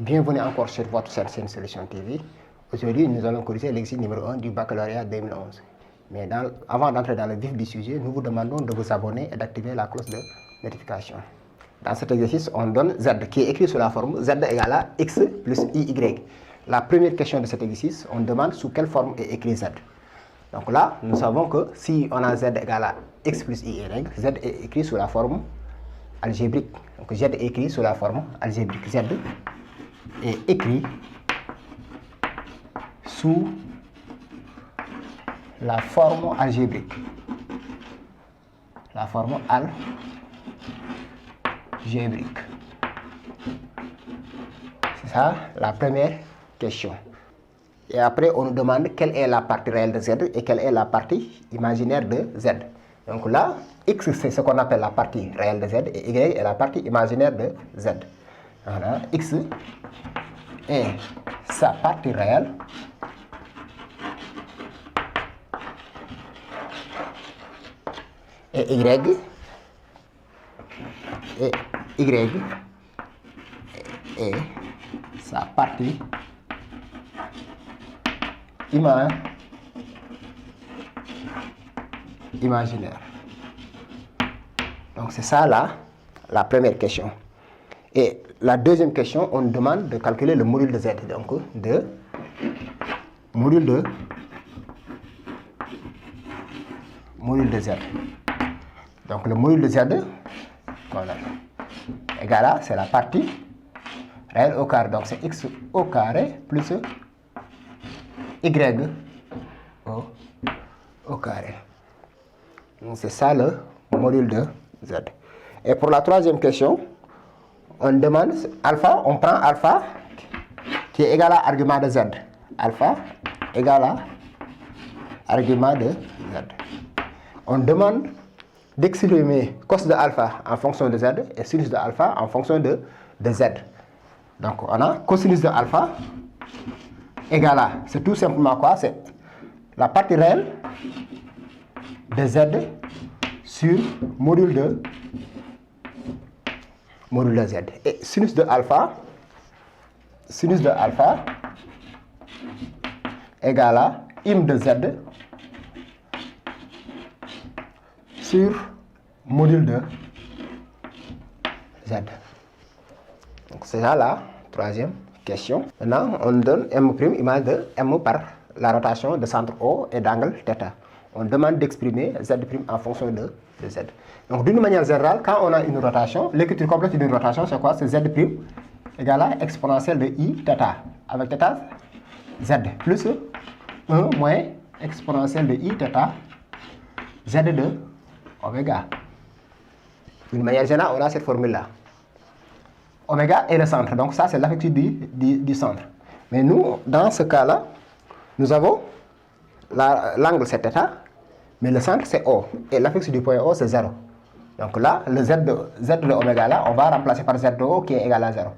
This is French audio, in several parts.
Bienvenue encore sur votre chaîne Solution TV. Aujourd'hui, nous allons corriger l'exercice numéro 1 du baccalauréat 2011. Mais avant d'entrer dans le vif du sujet, nous vous demandons de vous abonner et d'activer la cloche de notification. Dans cet exercice, on donne Z qui est écrit sous la forme Z égale à X plus IY. La première question de cet exercice, on demande sous quelle forme est écrit Z. Donc là, nous savons que si on a Z égale à X plus IY, Z est écrit sous la forme algébrique. Donc Z est écrit sous la forme algébrique. Z est écrit sous la forme algébrique. La forme algébrique. C'est ça la première question. Et après, on nous demande quelle est la partie réelle de Z et quelle est la partie imaginaire de Z. Donc là, X, c'est ce qu'on appelle la partie réelle de Z et Y est la partie imaginaire de Z. Voilà, X est sa partie réelle et Y est sa partie imaginaire. Donc c'est ça la première question. Et la deuxième question, on demande de calculer le module de Z. Donc module de Z. Donc le module de Z, voilà, égal à, c'est la partie réelle au carré. Donc c'est X au carré plus Y au carré. Donc c'est ça le module de Z. Et pour la troisième question, on demande alpha, on prend alpha qui est égal à argument de Z. Alpha égal à argument de Z. On demande d'exprimer cos de alpha en fonction de Z et sinus de alpha en fonction de Z. Donc on a cosinus de alpha égal à, c'est tout simplement quoi? C'est la partie réelle de Z sur module de Z. Et sinus de alpha égal à im de Z sur module de Z. Donc c'est ça la troisième question. Maintenant, on donne M' image de M par la rotation de centre O et d'angle θ. On demande d'exprimer Z' en fonction de Z. Donc d'une manière générale, quand on a une rotation, l'écriture complète d'une rotation, c'est quoi? C'est Z' égale à exponentielle de I θ. Avec θ, Z plus 1 moins exponentielle de I θ, Z de oméga. D'une manière générale, on a cette formule-là. Oméga est le centre, donc ça c'est l'affectif du centre. Mais nous, dans ce cas-là, nous avons l'angle c'est θ, mais le centre c'est O, et l'affectif du point O c'est 0. Donc là, le Z de oméga là, on va remplacer par Z de O qui est égal à 0.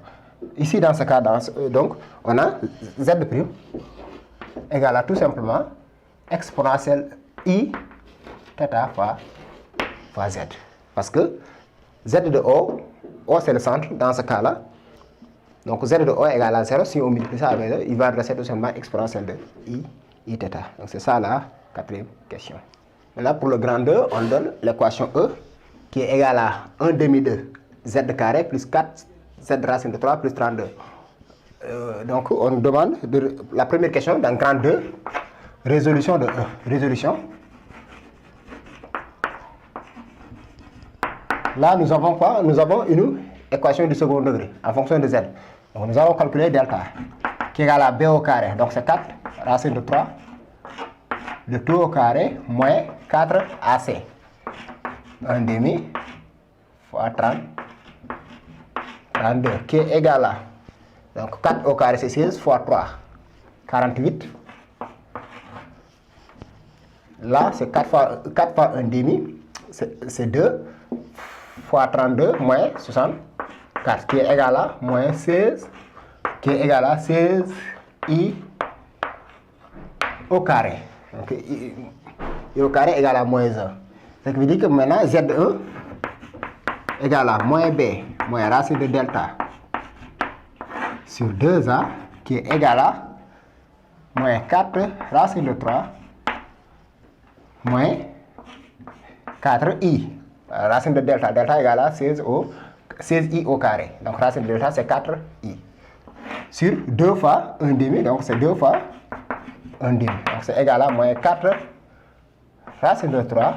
Ici, dans ce cas, donc, on a Z' égal à tout simplement exponentielle I θ fois Z. Parce que Z de O c'est le centre dans ce cas-là. Donc Z de O est égal à 0. Si on multiplie ça avec 0, il va rester tout simplement exponentielle de I θ. Donc c'est ça la quatrième question. Maintenant pour le grand 2, on donne l'équation E qui est égale à 1 demi de Z carré plus 4 Z racine de 3 plus 32. Donc on nous demande la première question dans grand 2, résolution de E. Résolution. Là, nous avons quoi? Nous avons une équation du second degré en fonction de Z. Donc, nous allons calculer delta qui est égal à B au carré. Donc, c'est 4 racine de 3 de tout au carré moins 4 AC. 1 demi fois 32 qui est égal à, donc 4 au carré c'est 16 fois 3, 48. Là, c'est 4 fois 1 demi, c'est 2 fois 32 moins 64 qui est égal à moins 16 qui est égal à 16 I au carré. Donc I au carré égale à moins 1. Ce qui veut dire que maintenant Z1 égale à moins B moins racine de delta sur 2a qui est égal à moins 4 racine de 3 moins 4i. Racine de delta, delta égale à 16i au carré. Donc racine de delta c'est 4i. Sur 2 fois 1 demi, donc c'est 2 fois 1 demi. Donc c'est égal à moins 4 racine de 3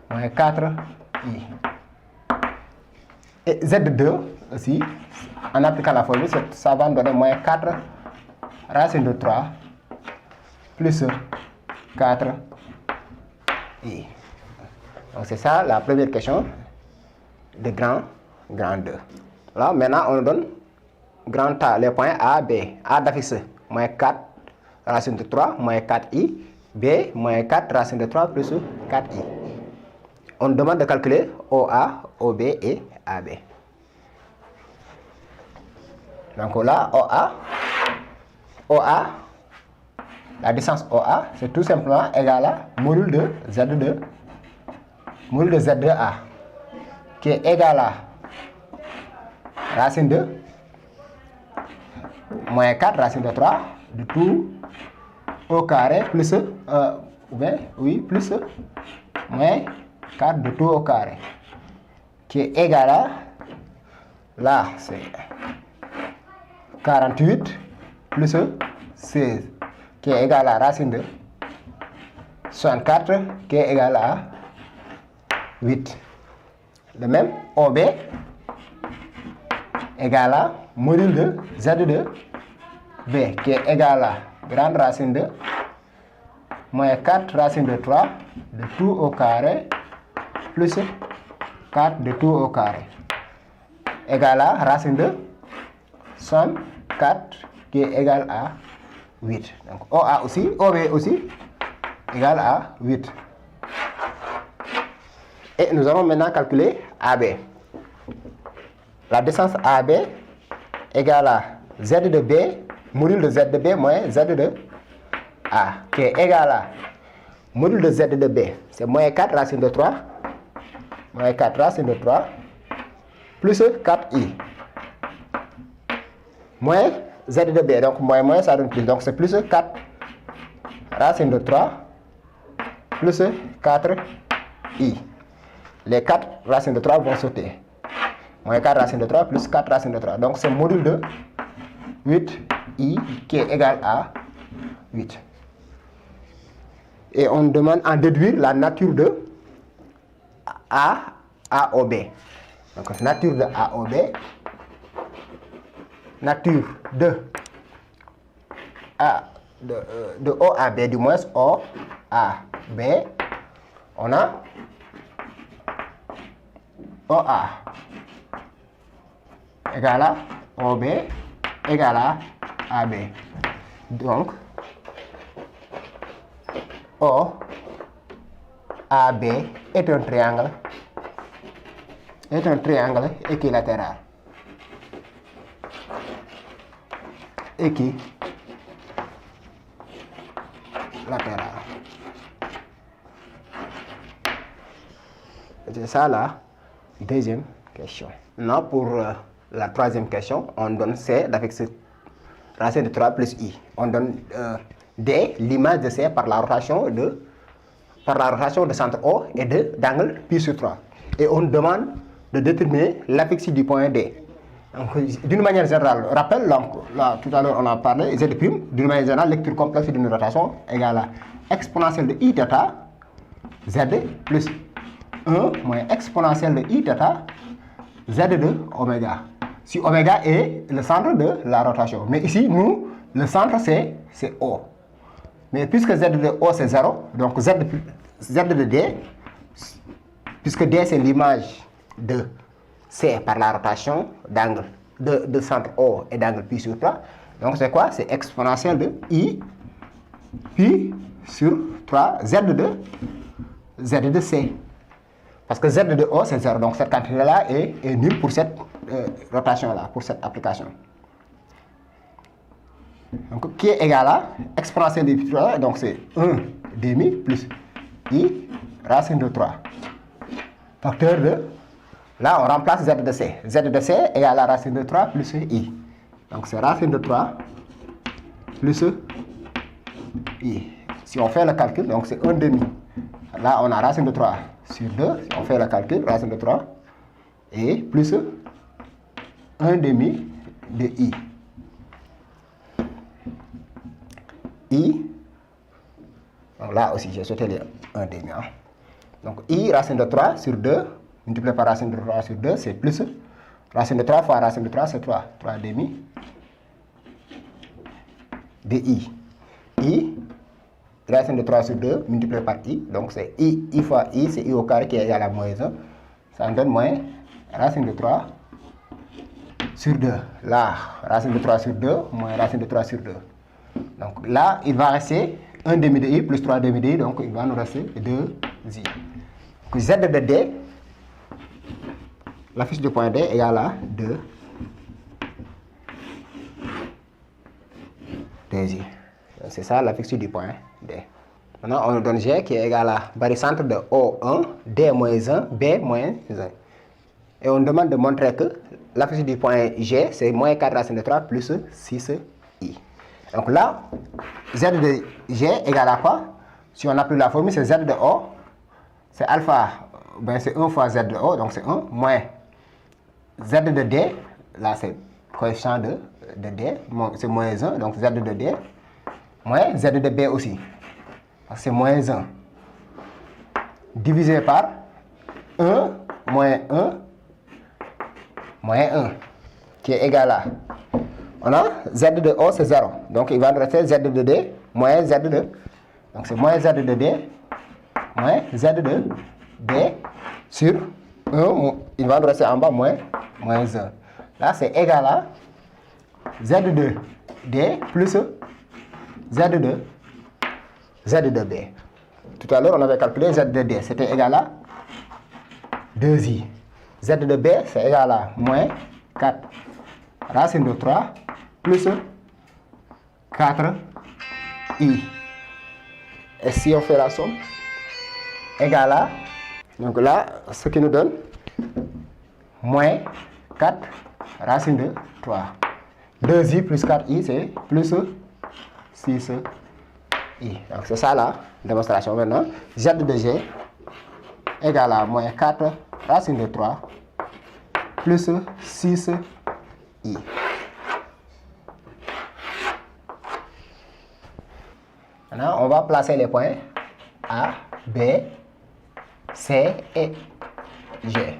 moins 4i. Et Z2 aussi, en appliquant la formule, ça va nous donner moins 4 racine de 3 plus 4i. Donc c'est ça la première question de grand 2. Là maintenant on donne grand A, les points A, B. A d'affixe moins 4 racine de 3 moins 4i. B moins 4 racine de 3 plus 4i. On demande de calculer OA, OB et AB. Donc là, OA, la distance OA, c'est tout simplement égal à module de Z2, module de Z2A, qui est égal à racine de moins 4 racine de 3 de tout au carré plus, plus moins 4 de tout au carré, qui est égal à, là c'est 48 plus 16, qui est égal à racine de 64, qui est égal à 8. De même, OB égal à module de Z2 B, qui est égal à grande racine de moins 4 racine de 3 de tout au carré plus 4 de tout au carré, égal à racine de somme 4 qui est égal à 8. Donc OA aussi, OB aussi égal à 8. Et nous allons maintenant calculer AB. La distance AB égale à Z de B, module de Z de B moins Z de A, qui est égal à module de Z de B, c'est moins 4 racine de 3, moins 4 racine de 3, plus 4i, moins Z de B, donc moins ça donne plus, donc c'est plus 4 racine de 3, plus 4i. Les 4 racines de 3 vont sauter. Moins 4 racines de 3 plus 4 racines de 3. Donc c'est module de 8i qui est égal à 8. Et on demande en déduire la nature de AOB. Donc nature de AOB, nature de OAB, du moins OAB, on a OA égale à OB égale à AB. Donc, OAB est un triangle équilatéral. C'est ça la deuxième question. Maintenant, pour la troisième question, on donne C d'affixe racine de 3 plus I. On donne D, l'image de C par la rotation de centre O et d'angle pi sur 3. Et on demande de déterminer l'affixie du point D. D'une manière générale, rappel, là, tout à l'heure on a parlé, Z', d'une manière générale, lecture complexe d'une rotation égale à exponentielle de I θ Z plus 1 moins exponentielle de I θ Z de oméga. Si oméga est le centre de la rotation. Mais ici, nous, le centre c'est O. Mais puisque Z de O c'est 0, donc Z de D, puisque D c'est l'image de C par la rotation d'angle de centre O et d'angle pi sur 3. Donc c'est quoi? C'est exponentielle de I pi sur 3 Z de C. Parce que Z de O c'est 0, donc cette quantité-là est nulle pour cette rotation-là, pour cette application. Donc qui est égal à exponentielle de pi 3, donc c'est 1 demi plus I racine de 3. Facteur de, là on remplace Z de C. Z de C égale à racine de 3 plus I. Donc c'est racine de 3 plus I. Si on fait le calcul, donc c'est 1 demi. Là, on a racine de 3 sur 2. Si on fait le calcul, racine de 3 et plus 1 demi de I. I, donc là aussi, j'ai sauté les 1 demi. Hein. Donc I, racine de 3 sur 2, multiplié par racine de 3 sur 2, c'est plus racine de 3 fois racine de 3, c'est 3. 3 demi de I. I, racine de 3 sur 2, multiplié par I, donc c'est I fois I, c'est I au carré qui est égal à moins 1. Ça donne moins racine de 3 sur 2. Là, racine de 3 sur 2, moins racine de 3 sur 2. Donc là, il va rester 1 demi de I plus 3 demi de I, donc il va nous rester 2I. Donc Z de D, la fiche du point D égale à 2I. C'est ça la fixe du point D. Maintenant, on nous donne G qui est égal à barycentre de O1, D moins 1, B moins 1. Et on demande de montrer que la fixe du point G, c'est moins 4 racine de 3 plus 6I. Donc là, Z de G égale à quoi? Si on applique la formule, c'est Z de O, c'est alpha, ben c'est 1 fois Z de O, donc c'est 1, moins Z de D, là c'est coefficient de D, c'est moins 1, donc Z de D, moins Z de B aussi, parce que c'est moins 1, divisé par 1, moins 1, moins 1, qui est égal à, on a Z de O c'est 0, donc il va nous rester Z de D, moins Z de, donc c'est moins Z de D, moins Z de B, sur 1, il va nous rester en bas, moins 1. Là c'est égal à Z de D plus Z de B. Tout à l'heure, on avait calculé Z de D, c'était égal à 2I. Z de B, c'est égal à moins 4 racine de 3 plus 4I. Et si on fait la somme, égal à, donc là, ce qui nous donne moins 4 racine de 3. 2I plus 4I, c'est plus 6I. Donc c'est ça la démonstration maintenant. Z de G égale à moins 4 racine de 3 plus 6I. Maintenant, on va placer les points A, B, C et G.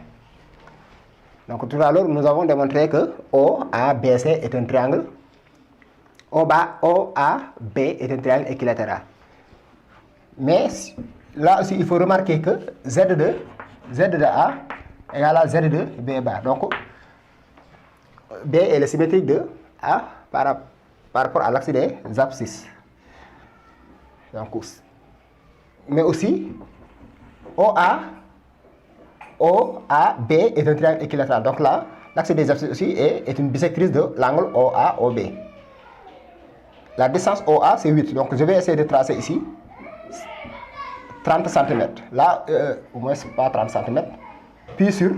Donc tout à l'heure, nous avons démontré que OABC est un triangle. OAB est un triangle équilatéral. Mais là aussi, il faut remarquer que Z de A égale à Z de B bar. Donc, B est le symétrique de A par rapport à l'axe des abscisses. Donc, mais aussi, OAB est un triangle équilatéral. Donc là, l'axe des abscisses aussi est une bisectrice de l'angle OAOB. La distance OA, c'est 8. Donc, je vais essayer de tracer ici 30 cm. Là, au moins, ce n'est pas 30 cm. Puis sur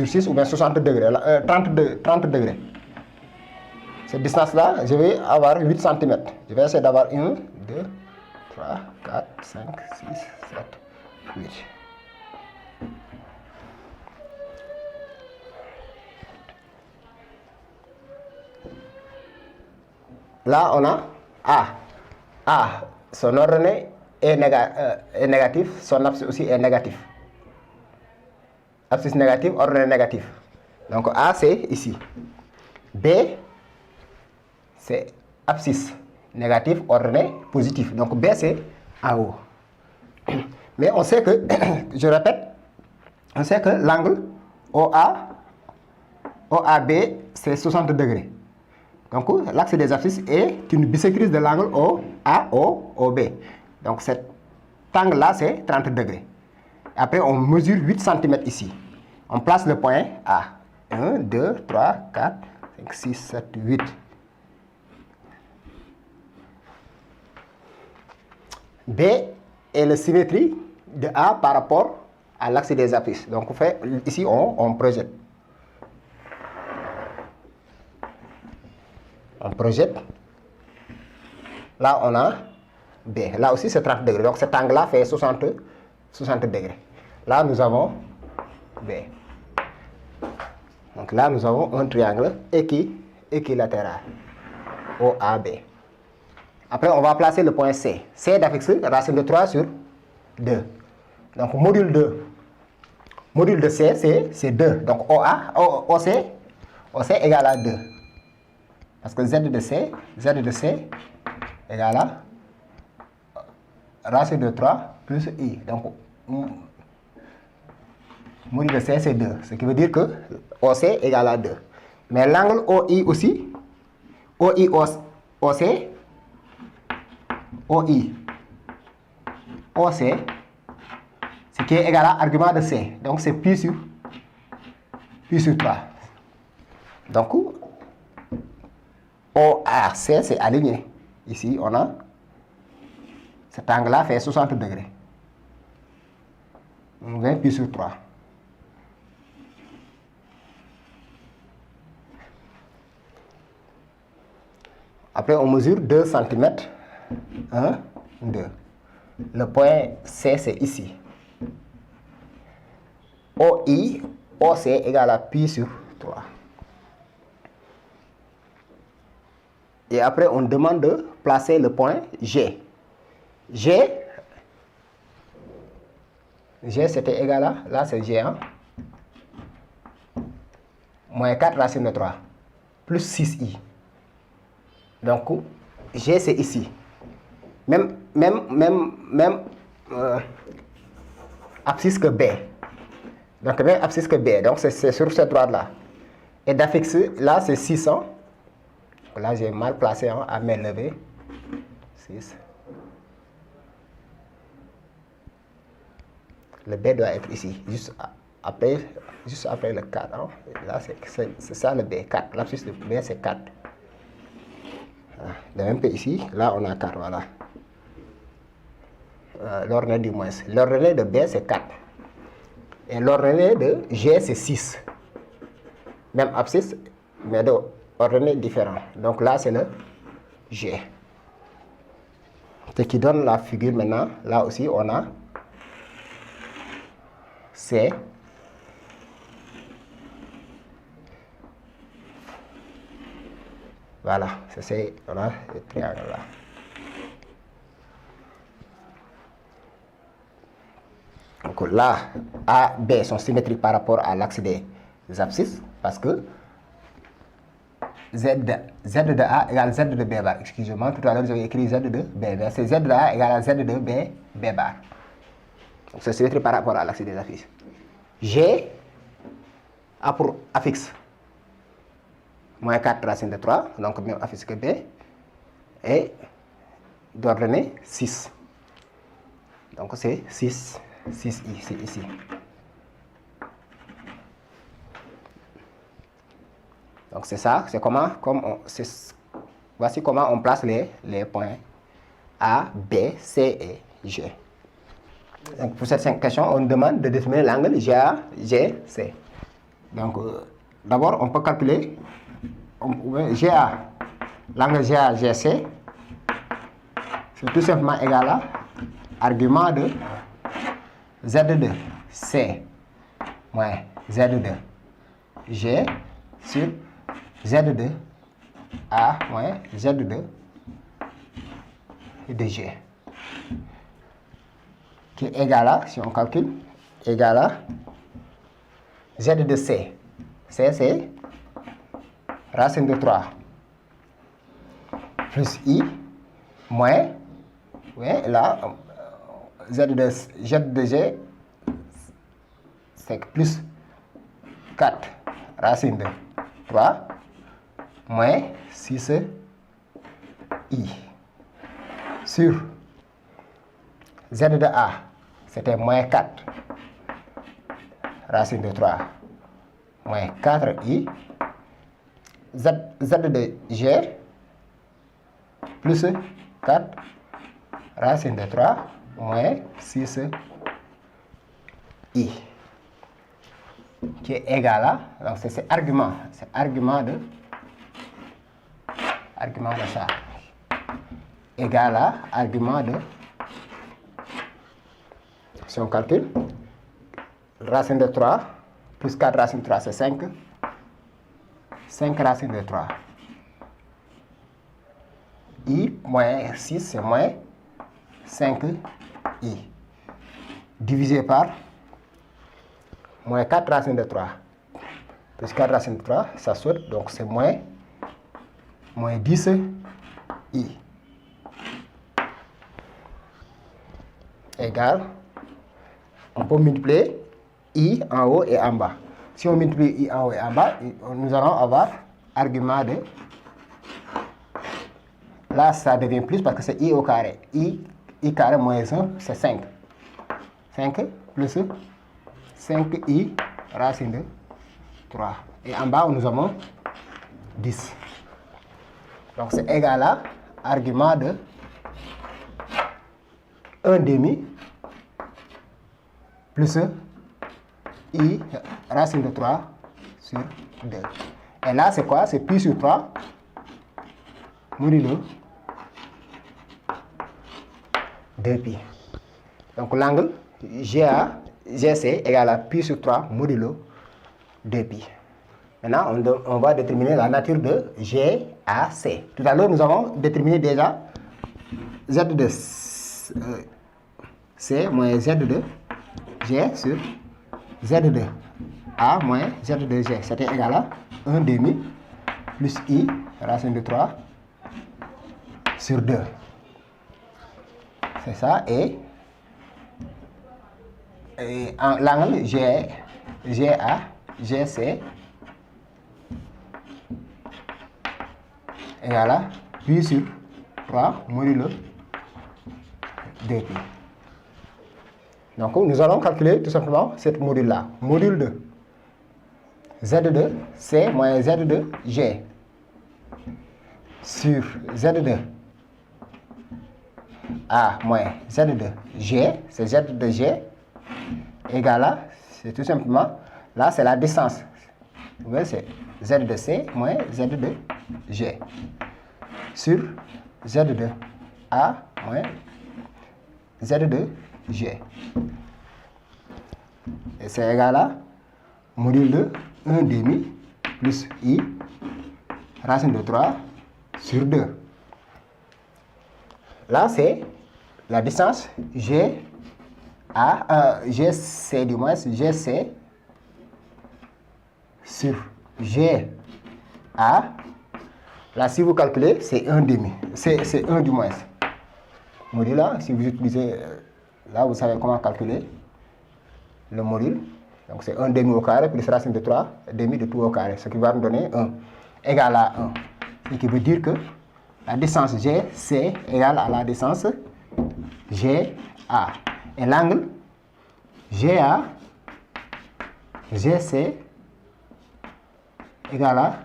6 ou bien 60 degrés. 30 degrés. Cette distance-là, je vais avoir 8 cm. Je vais essayer d'avoir 1, 2, 3, 4, 5, 6, 7, 8. Là, on a A. Son ordonnée est négatif, son abscisse aussi est négatif. Abscisse négative, ordonnée négative. Donc A, c'est ici. B, c'est abscisse négative, ordonnée positive. Donc B, c'est en haut. Mais on sait que, je répète, on sait que l'angle OAB, c'est 60 degrés. Donc, l'axe des abscisses est une bisectrice de l'angle OAOB. Donc, cet angle-là, c'est 30 degrés. Après, on mesure 8 cm ici. On place le point A. 1, 2, 3, 4, 5, 6, 7, 8. B est la symétrie de A par rapport à l'axe des abscisses. Donc, ici, on projette. On projette. Là, on a B. Là aussi, c'est 30 degrés. Donc, cet angle-là fait 60 degrés. Là, nous avons B. Donc, là, nous avons un triangle équilatéral. OAB. Après, on va placer le point C. C d'affixe racine de 3 sur 2. Donc, module de C, c'est 2. Donc, OC égale à 2. Parce que Z de C égale à racine de 3 plus I. Donc, module de C, c'est 2. Ce qui veut dire que OC égale à 2. Mais l'angle OI aussi, OC, ce qui est égal à argument de C. Donc, c'est pi sur 3. Donc, OAC, c'est aligné. Ici, on a cet angle-là fait 60 degrés. 20 pi sur 3. Après, on mesure 2 cm. 1, 2. Le point C, c'est ici. OC égale à pi sur 3. Et après, on demande de placer le point G. G, c'était égal à, là c'est G, hein? Moins 4 racine de 3, plus 6i. Donc, G, c'est ici. Même abscisse que B. Donc, même abscisse que B. Donc, c'est sur cette droite-là. Et d'affixe, là, c'est 600. Là, j'ai mal placé hein, à main levée. 6. Le B doit être ici, juste après le 4. Hein. Là, c'est ça le B, 4. L'abscisse de B, c'est 4. De même que ici, là, on a 4, voilà. L'ordonnée du moins. L'ordonnée de B, c'est 4. Et l'ordonnée de G, c'est 6. Même abscisse, mais d'ordonnée différente. Donc là, c'est le G. Ce qui donne la figure maintenant. Là aussi, on a C. Voilà, c'est on a le triangle là. Donc là, A, B sont symétriques par rapport à l'axe des abscisses parce que Z de A égale Z de B bar. Excusez-moi, tout à l'heure j'avais écrit Z de B, mais c'est Z de A égale à Z de B bar. Donc c'est symétrique par rapport à l'axe des abscisses. G a pour affixe moins 4 racine de 3, donc même affixe que B, et d'ordonnée 6. Donc c'est 6i, c'est ici. Donc c'est ça, c'est comment, voici comment on place les points A, B, C et G. Donc pour cette question, on demande de déterminer l'angle GAGC. Donc d'abord, on peut calculer l'angle GAGC, c'est tout simplement égal à argument de Z2 C moins Z2 G sur Z2 A moins Z2 de G, qui est égal à, si on calcule, égal à Z de C. C, c'est racine de 3 plus I moins, ouais, là, Z de G, c'est plus 4 racine de 3 moins 6 I sur Z de A, c'était moins 4 racine de 3 moins 4i, Z de G plus 4 racine de 3 moins 6i, qui est égal à, donc c'est argument argument de ça égale à argument de, si on calcule, racine de 3 plus 4 racine de 3 c'est 5, 5 racine de 3, i moins 6 c'est moins 5i, divisé par moins 4 racine de 3 plus 4 racine de 3, ça saute, donc c'est moins 10i égale, on peut multiplier i en haut et en bas. Si on multiplie i en haut et en bas, nous allons avoir argument de, là ça devient plus parce que c'est i au carré, i carré moins 1 c'est 5, 5 plus 5i racine de 3, et en bas nous avons 10, donc c'est égal à argument de 1 demi plus i racine de 3 sur 2. Et là, c'est quoi? C'est pi sur 3 modulo 2pi. Donc l'angle GC égale à pi sur 3 modulo 2pi. Maintenant, on va déterminer la nature de GAC. Tout à l'heure, nous avons déterminé déjà Z de C moins Z de G sur Z de A moins Z de G. C'était égal à 1 demi plus I racine de 3 sur 2. C'est ça. Et l'angle GC égal à pi sur 3 modulo 2pi. Donc nous allons calculer tout simplement cette module-là. Module de Z de C moins Z de G sur Z de A moins Z de G, c'est Z de G, égal à, c'est tout simplement, là c'est la distance. Vous voyez, c'est Z de C moins Z de G sur Z de A moins Z de G. Et c'est égal à module de 1 demi plus I racine de 3 sur 2. Là, c'est la distance GC du moins, GC sur GA. Là, si vous calculez, c'est 1 demi, c'est 1 du moins. Module là, si vous utilisez, là, vous savez comment calculer le module. Donc, c'est 1 demi au carré plus racine de 3 demi de tout au carré, ce qui va nous donner 1 égal à 1. Ce qui veut dire que la distance GC égale à la distance GA. Et l'angle GC égale à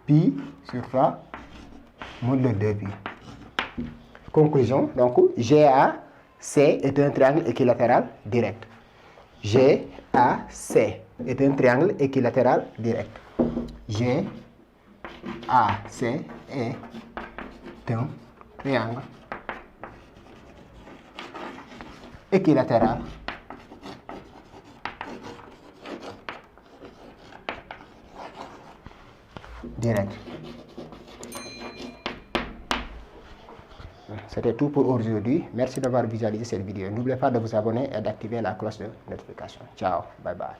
pi sur 3 modulo 2pi. Conclusion, donc GAC est un triangle équilatéral direct. GAC est un triangle équilatéral direct. GAC est un triangle équilatéral direct. C'était tout pour aujourd'hui. Merci d'avoir visualisé cette vidéo. N'oubliez pas de vous abonner et d'activer la cloche de notification. Ciao, bye bye.